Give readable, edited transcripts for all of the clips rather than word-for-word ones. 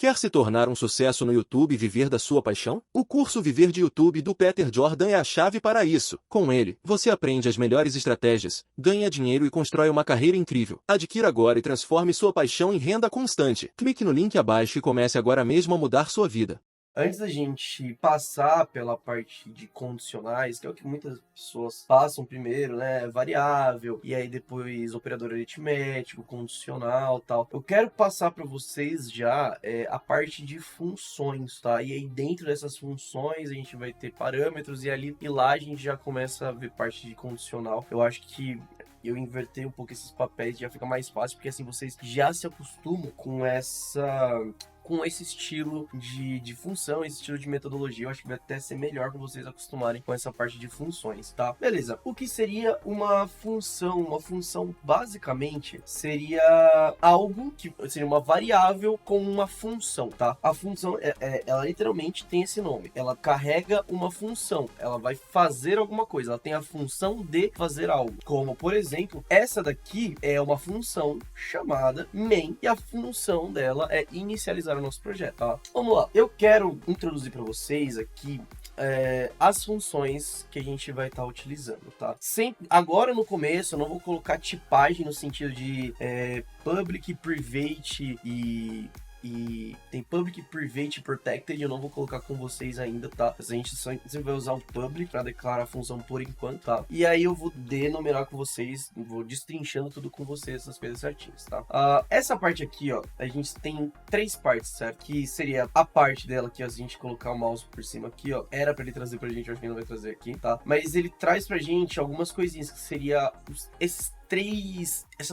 Quer se tornar um sucesso no YouTube e viver da sua paixão? O curso Viver de YouTube do Peter Jordan é a chave para isso. Com ele, você aprende as melhores estratégias, ganha dinheiro e constrói uma carreira incrível. Adquira agora e transforme sua paixão em renda constante. Clique no link abaixo e comece agora mesmo a mudar sua vida. Antes da gente passar pela parte de condicionais, que é o que muitas pessoas passam primeiro, né? Variável, e aí depois operador aritmético, condicional e tal. Eu quero passar para vocês já a parte de funções, tá? E aí dentro dessas funções a gente vai ter parâmetros e lá a gente já começa a ver parte de condicional. Eu acho que eu invertei um pouco esses papéis, já fica mais fácil, porque assim vocês já se acostumam com esse estilo de função, esse estilo de metodologia. Eu acho que vai até ser melhor para vocês acostumarem com essa parte de funções, tá? Beleza. O que seria uma função? Uma função, basicamente, seria algo que seria uma variável com uma função, tá? A função, ela literalmente tem esse nome. Ela carrega uma função. Ela vai fazer alguma coisa. Ela tem a função de fazer algo. Como, por exemplo, essa daqui é uma função chamada main, e a função dela é inicializar o nosso projeto, tá? Vamos lá. Eu quero introduzir para vocês aqui as funções que a gente vai estar utilizando, tá? Agora no começo eu não vou colocar tipagem no sentido de public, private e tem public, private e protected. Eu não vou colocar com vocês ainda, tá? A gente sempre vai usar o public para declarar a função por enquanto, tá? E aí eu vou denominar com vocês, vou destrinchando tudo com vocês, essas coisas certinhas, tá? Essa parte aqui, ó, a gente tem 3 partes, certo? Que seria a parte dela que a gente colocar o mouse por cima aqui, ó. Era para ele trazer pra gente, eu acho que ele não vai trazer aqui, tá? Mas ele traz pra gente algumas coisinhas que seria essas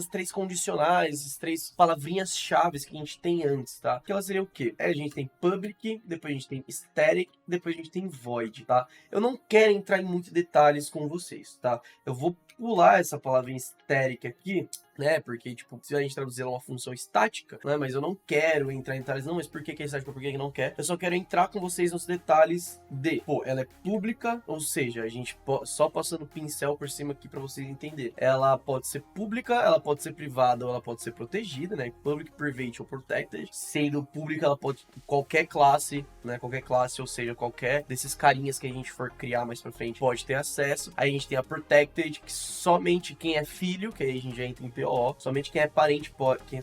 3 condicionais, essas 3 palavrinhas-chave que a gente tem antes, tá? Que elas seriam o quê? A gente tem public, depois a gente tem static, depois a gente tem void, tá? Eu não quero entrar em muitos detalhes com vocês, tá? Eu vou pular essa palavrinha static aqui, né? Porque, tipo, se a gente traduzir ela uma função estática, né? Mas eu não quero entrar em detalhes, não, mas por que é estática, por que não quer? Eu só quero entrar com vocês nos detalhes pô, ela é pública, ou seja, a gente só passando o pincel por cima aqui pra vocês entenderem. Ela pode ser pública, ela pode ser privada, ou ela pode ser protegida, né? Public, private ou protected. Sendo pública, ela pode qualquer classe, né? Qualquer classe, ou seja, qualquer desses carinhas que a gente for criar mais pra frente pode ter acesso. Aí a gente tem a protected, que somente quem é filho, que aí a gente já entra em PO, somente quem é parente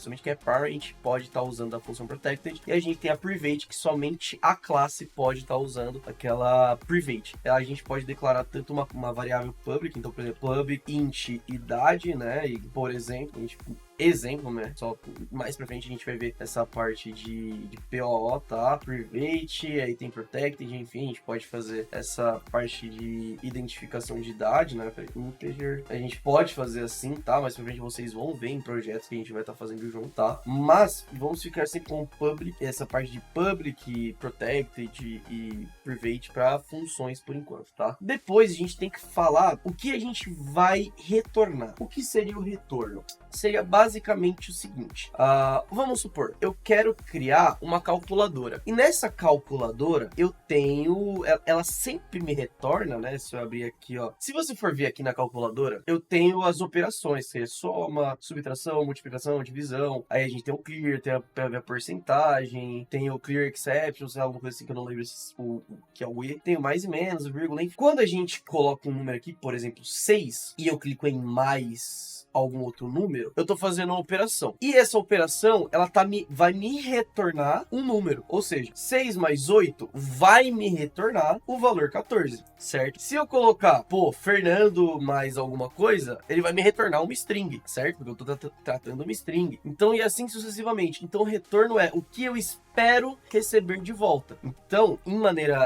somente quem é parent pode estar usando a função protected. E a gente tem a private, que somente a classe pode estar usando aquela private. A gente pode declarar tanto uma variável public, então por exemplo, public int idade, né? E por exemplo, a gente exemplo, né? Só mais pra frente a gente vai ver essa parte de POO, tá? Private, aí tem protected, enfim, a gente pode fazer essa parte de identificação de idade, né? Integer. A gente pode fazer assim, tá? Mais pra frente vocês vão ver em projetos que a gente vai estar fazendo junto, tá? Mas vamos ficar sempre com public, essa parte de public, protected e private para funções por enquanto, tá? Depois a gente tem que falar o que a gente vai retornar. O que seria o retorno? Seria basicamente o seguinte, vamos supor, eu quero criar uma calculadora, e nessa calculadora eu tenho, ela sempre me retorna, né, se eu abrir aqui, ó, se você for ver aqui na calculadora, eu tenho as operações, que é soma, subtração, multiplicação, divisão, aí a gente tem o clear, tem a porcentagem, tem o clear exception, sei lá, alguma coisa assim que eu não lembro o que é o E, tem o mais e menos, o vírgula, enfim. Quando a gente coloca um número aqui, por exemplo, 6, e eu clico em mais algum outro número, eu tô fazendo uma operação. E essa operação, ela vai me retornar um número. Ou seja, 6 mais 8 vai me retornar o valor 14, certo? Se eu colocar, pô, Fernando mais alguma coisa, ele vai me retornar uma string, certo? Porque eu tô tratando uma string. Então, e assim sucessivamente. Então, o retorno é o que eu espero receber de volta. Então,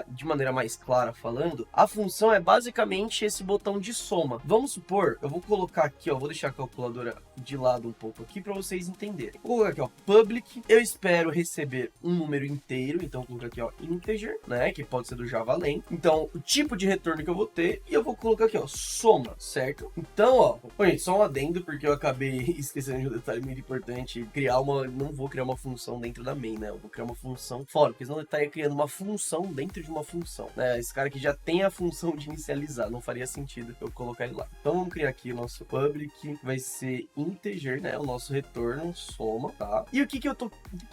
de maneira mais clara falando, a função é basicamente esse botão de soma. Vamos supor, eu vou colocar aqui, ó, vou deixar a calculadora de lado um pouco aqui para vocês entenderem. Vou colocar aqui, ó, public, eu espero receber um número inteiro, então vou colocar aqui, ó, integer, né, que pode ser do Javalen. Então, o tipo de retorno que eu vou ter, e eu vou colocar aqui, ó, soma, certo? Então, ó, gente, só um adendo, porque eu acabei esquecendo de um detalhe muito importante, não vou criar uma função dentro da main, né, eu vou criar uma função fora, porque senão ele estaria criando uma função dentro de uma função, né? Esse cara que já tem a função de inicializar, não faria sentido eu colocar ele lá. Então vamos criar aqui o nosso public, vai ser integer, né? O nosso retorno, soma, tá? E o que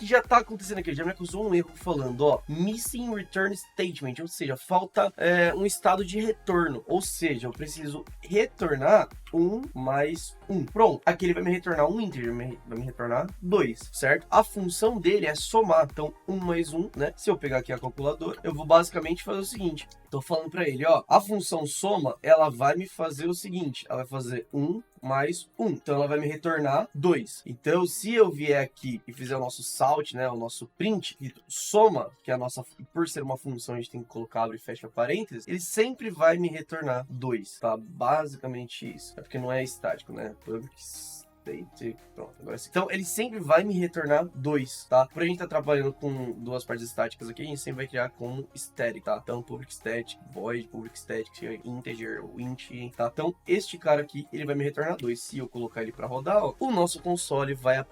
já tá acontecendo aqui? Já me acusou um erro falando, ó, missing return statement, ou seja, falta um estado de retorno, ou seja, eu preciso retornar 1 mais 1. Pronto, aqui ele vai me retornar um integer, vai me retornar 2, certo? A função dele é somar, então 1 mais 1, né? Se eu pegar aqui a calculadora, eu vou basicamente fazer o seguinte, tô falando para ele, ó, a função soma, ela vai me fazer o seguinte, ela vai fazer 1 mais 1, então ela vai me retornar 2. Então, se eu vier aqui e fizer o nosso salt, né, o nosso print, e soma, que é a nossa, por ser uma função, a gente tem que colocar abre e fecha parênteses, ele sempre vai me retornar 2, tá? Basicamente isso. É porque não é estático, né? Public state, pronto, agora sim. Então, ele sempre vai me retornar 2, tá? Por a gente estar trabalhando com duas partes estáticas aqui, a gente sempre vai criar como static, tá? Então, public static, void, public static, integer, int, tá? Então, este cara aqui, ele vai me retornar 2. Se eu colocar ele para rodar, ó, o nosso console vai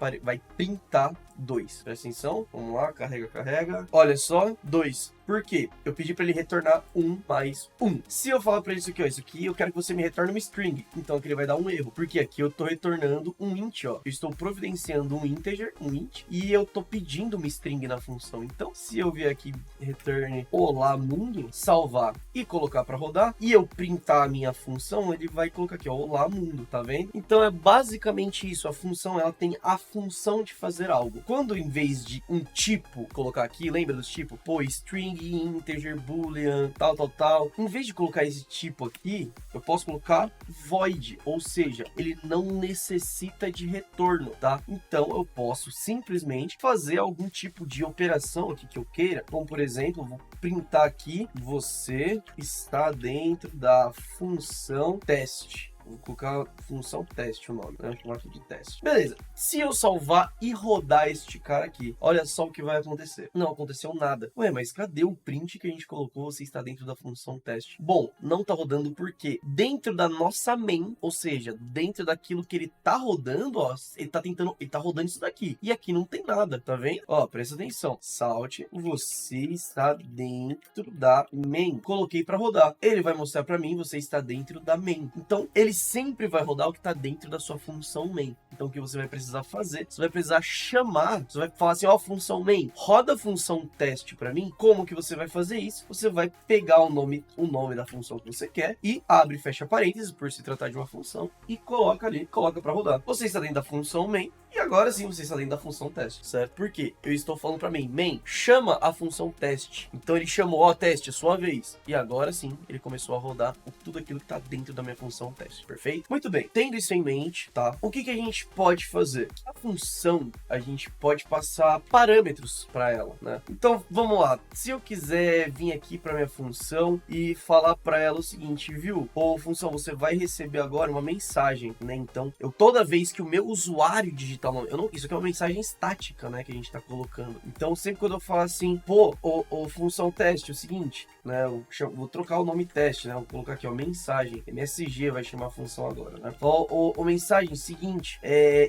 printar 2. Presta atenção, vamos lá, carrega. Olha só, 2. Por quê? Eu pedi para ele retornar 1 mais 1. Se eu falar para ele isso aqui, ó, isso aqui eu quero que você me retorne uma string. Então aqui ele vai dar um erro, porque aqui eu tô retornando um int, ó. Eu estou providenciando um integer, um int, e eu tô pedindo uma string na função. Então se eu vier aqui, return olá mundo, salvar e colocar para rodar, e eu printar a minha função, ele vai colocar aqui, ó, olá mundo, tá vendo? Então é basicamente isso, a função, ela tem a função de fazer algo. Quando em vez de um tipo, colocar aqui, lembra dos tipos? Pô, string, integer, boolean, tal. Em vez de colocar esse tipo aqui, eu posso colocar void, ou seja, ele não necessita de retorno, tá? Então eu posso simplesmente fazer algum tipo de operação aqui que eu queira, como por exemplo, eu vou printar aqui, você está dentro da função teste. Vou colocar função teste o nome, né? Vou chamar aqui de teste. Beleza. Se eu salvar e rodar este cara aqui, olha só o que vai acontecer. Não aconteceu nada. Ué, mas cadê o print que a gente colocou? Você está dentro da função teste. Bom, não tá rodando porque dentro da nossa main, ou seja, dentro daquilo que ele tá rodando, ó, ele tá rodando isso daqui. E aqui não tem nada, tá vendo? Ó, presta atenção. Salt, você está dentro da main. Coloquei para rodar. Ele vai mostrar para mim, você está dentro da main. Então, ele sempre vai rodar o que está dentro da sua função main. Então, o que você vai precisar fazer? Você vai precisar chamar, você vai falar assim, ó, função main, roda a função teste para mim. Como que você vai fazer isso? Você vai pegar o nome da função que você quer e abre e fecha parênteses, por se tratar de uma função, e coloca ali, coloca para rodar. Você está dentro da função main, e agora sim você está dentro da função teste, certo? Por quê? Eu estou falando para mim, main, chama a função teste. Então ele chamou, ó, teste, sua vez. E agora sim, ele começou a rodar tudo aquilo que está dentro da minha função teste, perfeito? Muito bem, tendo isso em mente, tá? O que a gente pode fazer? A função, a gente pode passar parâmetros para ela, né? Então, vamos lá. Se eu quiser vir aqui para minha função e falar para ela o seguinte, viu? Ô, função, você vai receber agora uma mensagem, né? Então, toda vez que o meu usuário digitar isso aqui é uma mensagem estática, né, que a gente tá colocando. Então, sempre quando eu falar assim, pô, função teste, é o seguinte, né, vou trocar o nome teste, né, vou colocar aqui, ó, mensagem, MSG vai chamar a função agora, né, mensagem, seguinte,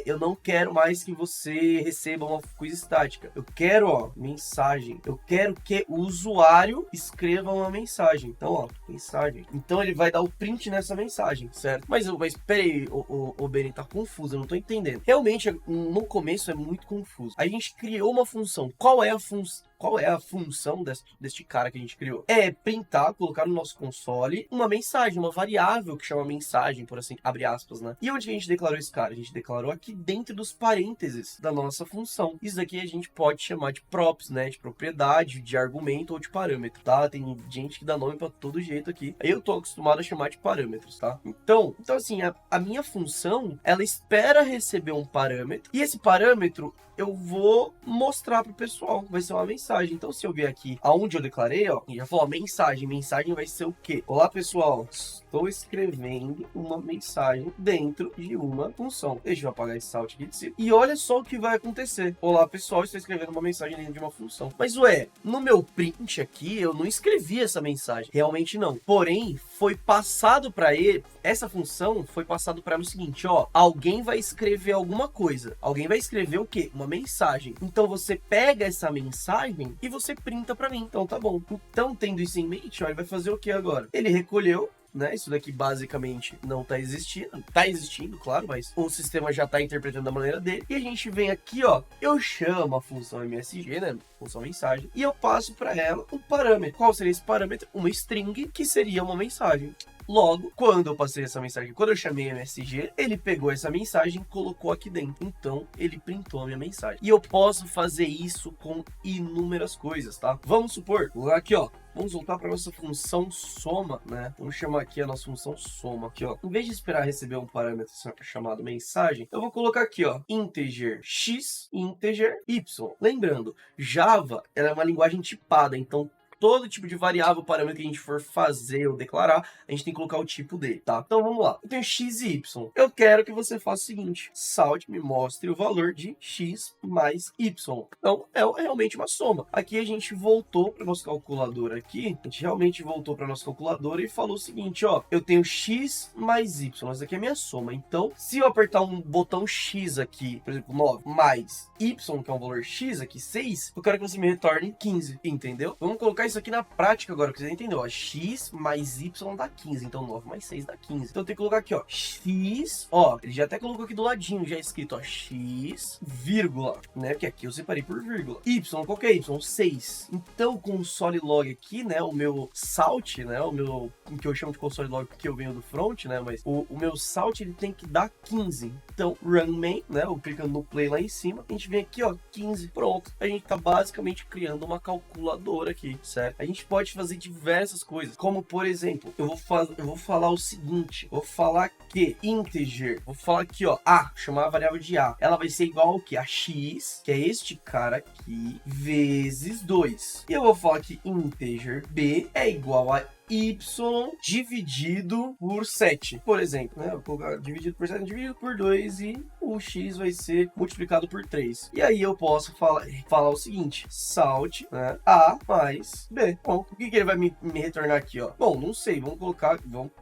eu não quero mais que você receba uma coisa estática, eu quero, ó, mensagem, eu quero que o usuário escreva uma mensagem, então, ó, mensagem, então ele vai dar o print nessa mensagem, certo? Mas peraí, o Benny tá confuso, eu não tô entendendo. Realmente, no começo é muito confuso. A gente criou uma função. Qual é a função deste cara que a gente criou? É printar, colocar no nosso console uma mensagem, uma variável que chama mensagem, por assim, abre aspas, né? E onde a gente declarou esse cara? A gente declarou aqui dentro dos parênteses da nossa função. Isso daqui a gente pode chamar de props, né? De propriedade, de argumento ou de parâmetro, tá? Tem gente que dá nome pra todo jeito aqui. Eu tô acostumado a chamar de parâmetros, tá? Então assim, a minha função, ela espera receber um parâmetro e esse parâmetro eu vou mostrar pro pessoal. Vai ser uma mensagem. mensagem. Então, se eu vier aqui aonde eu declarei, ó, e já falou, mensagem vai ser o quê? Olá, pessoal, estou escrevendo uma mensagem dentro de uma função. Deixa eu apagar esse salt aqui de cima. E olha só o que vai acontecer. Olá, pessoal, estou escrevendo uma mensagem dentro de uma função. Mas, ué, no meu print aqui, eu não escrevi essa mensagem. Realmente não. Porém, foi passado para ele, essa função foi passado para ela o seguinte, ó, alguém vai escrever alguma coisa. Alguém vai escrever o quê? Uma mensagem. Então, você pega essa mensagem e você printa para mim. Então, tá bom. Então, tendo isso em mente, ó, ele vai fazer o que agora? Ele recolheu, né? Isso daqui basicamente não tá existindo. Tá existindo, claro, mas o sistema já tá interpretando da maneira dele. E a gente vem aqui, ó, eu chamo a função MSG, né? Função mensagem, e eu passo para ela um parâmetro. Qual seria esse parâmetro? Uma string, que seria uma mensagem. Logo, quando eu passei essa mensagem, quando eu chamei MSG, ele pegou essa mensagem e colocou aqui dentro. Então, ele printou a minha mensagem. E eu posso fazer isso com inúmeras coisas, tá? Vamos supor, aqui, ó, vamos voltar para nossa função soma, né? Vamos chamar aqui a nossa função soma. Aqui, ó. Em vez de esperar receber um parâmetro chamado mensagem, eu vou colocar aqui, ó, integer x, integer y. Lembrando, Java, ela é uma linguagem tipada, então todo tipo de variável, parâmetro que a gente for fazer ou declarar, a gente tem que colocar o tipo dele, tá? Então vamos lá. Eu tenho x e y. Eu quero que você faça o seguinte: salt me mostre o valor de x mais y. Então é realmente uma soma. Aqui a gente voltou para nossa calculadora aqui. A gente realmente voltou para nossa calculadora e falou o seguinte, ó, eu tenho x mais y. Essa aqui é a minha soma. Então, se eu apertar um botão x aqui, por exemplo, 9 mais y, que é um valor x aqui, 6, eu quero que você me retorne 15, entendeu? Vamos colocar isso aqui na prática agora, que você entendeu, ó, x mais y dá 15, então 9 mais 6 dá 15. Então eu tenho que colocar aqui, ó, x, ó, ele já até colocou aqui do ladinho, já escrito, ó, x, vírgula, né, que aqui eu separei por vírgula. Y, qual que é y? 6. Então o console log aqui, né, o meu salt, né, o meu, que eu chamo de console log porque eu venho do front, né, mas o meu salt, ele tem que dar 15. Então, run main, né, eu clicando no play lá em cima, a gente vem aqui, ó, 15, pronto. A gente tá basicamente criando uma calculadora aqui, certo? A gente pode fazer diversas coisas, como por exemplo, eu vou falar o seguinte, vou falar que integer, vou falar aqui, ó, a, chamar a variável de a, ela vai ser igual ao que? A x, que é este cara aqui, vezes 2. E eu vou falar que integer b é igual a y dividido por 7, por exemplo, né? Eu vou colocar dividido por 7, dividido por 2 e o x vai ser multiplicado por 3. E aí eu posso falar o seguinte, salt, né, a mais b. Bom, o que ele vai me retornar aqui, ó? Bom, não sei, vamos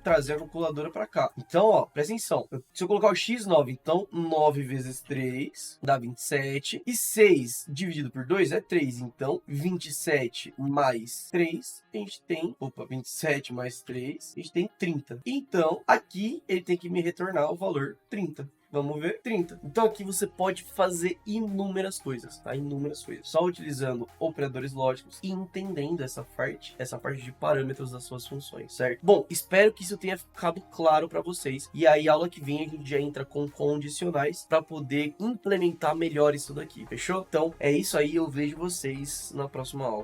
trazer a calculadora para cá. Então, ó, presta atenção, se eu colocar o x9, então 9 vezes 3 dá 27, e 6 dividido por 2 é 3, então 27 mais 3, a gente tem, 27 mais 3, a gente tem 30. Então, aqui ele tem que me retornar o valor 30. Vamos ver, 30. Então aqui você pode fazer inúmeras coisas, tá? Inúmeras coisas. Só utilizando operadores lógicos e entendendo essa parte de parâmetros das suas funções, certo? Bom, espero que isso tenha ficado claro para vocês. E aí, aula que vem, a gente já entra com condicionais para poder implementar melhor isso daqui, fechou? Então, é isso aí. Eu vejo vocês na próxima aula.